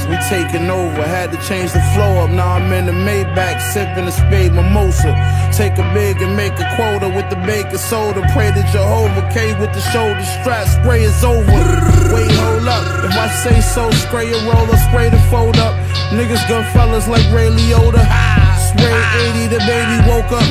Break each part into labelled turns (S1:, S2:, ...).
S1: niggas, we taking over. Had to change the flow up, now I'm in the Maybach, sipping a spade mimosa. Take a big and make a quota with the baking soda. Pray to Jehovah, K with the shoulder strap, spray is over. Wait, hold up, if I say so, spray a roller, spray the fold up. Niggas gun fellas like Ray Liotta. Spray 80, the baby woke up.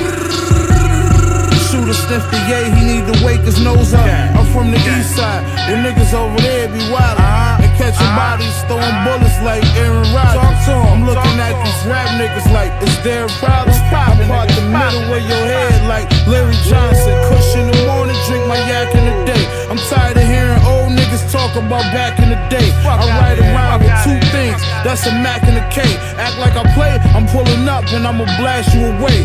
S1: Shooter sniff the yay, he need to wake his nose up. I'm from the east side, where niggas over there be wildin'. And catching bodies, throwing bullets like Aaron Rodgers. I'm looking at these rap niggas like, is there a problem? I part the middle of your head like Larry Johnson. Kush in the morning, drink my yak in the day. I'm tired of hearing old niggas talk about back in the day. I ride around with two things, that's a Mac and a K. Act like I play, I'm pulling up and I'ma blast you away.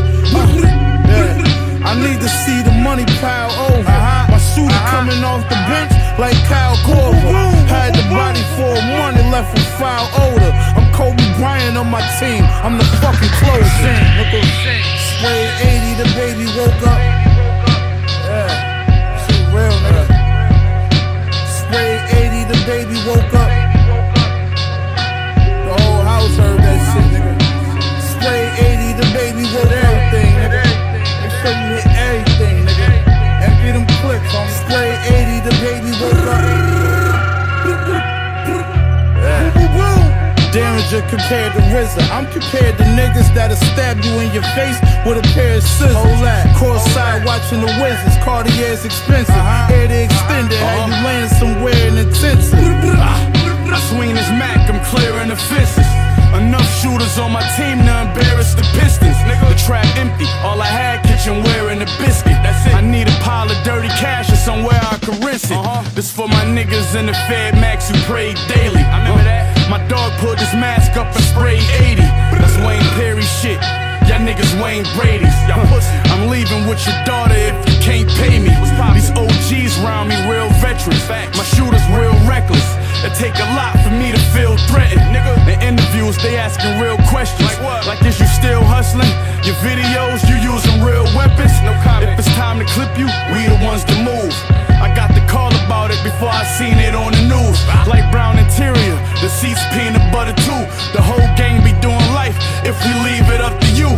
S1: I need to see the money pile over. My shooter coming off the bench like Kyle Korver. Had the body for money, left with foul odor. I'm Kobe Bryant on my team, I'm the fucking closing. Spray 80, the baby woke up. Yeah, shit real, nigga. Spray 80, the baby woke up. The whole house heard that shit, nigga. Spray 80, the baby woke up. Everything, nigga. You hit everything, nigga. And get them clicks on Spray 80, the baby woke up. Derringer compared to RZA. I'm compared to niggas that'll stab you in your face with a pair of scissors. Courtside watching the Wizards. Cartier's expensive. Air the extended. How you land somewhere in intensive.
S2: I swing this Mac, I'm clearing the fences. Enough shooters on my team to embarrass the Pistons. The trap empty, all I had kitchenware and a biscuit. That's it. I need a pile of dirty cash or somewhere I can rinse it. This for my niggas in the Fed Max who pray daily. I remember that. My dog pulled his mask up and sprayed 80. That's Wayne Perry shit. Y'all niggas Wayne Brady's. Y'all pussy. I'm leaving with your daughter if you can't pay me. These OGs round me real veterans. My shooters real reckless. It take a lot for me to feel threatened. In interviews, they asking real questions. Like is you still hustling? Your videos, you using real weapons? No comment. If it's time to clip you, we the ones to move. I got the call about it before I seen it on the news. Light brown interior, the seats peanut butter too. The whole gang be doing life if we leave it up to you.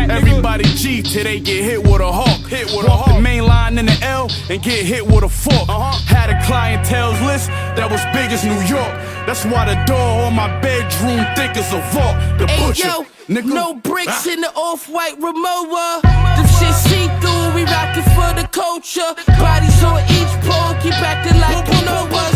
S2: Everybody G till they get hit with a hawk. Walk the main line in the L and get hit with a fork. Had a clientele's list that was big as New York. That's why the door on my bedroom thick as a vault. The butcher,
S3: yo,
S2: nigga.
S3: no bricks in the off-white Rimowa. Them shit see-through, we rockin' for the culture. Bodies on each pole, keep acting like you know us.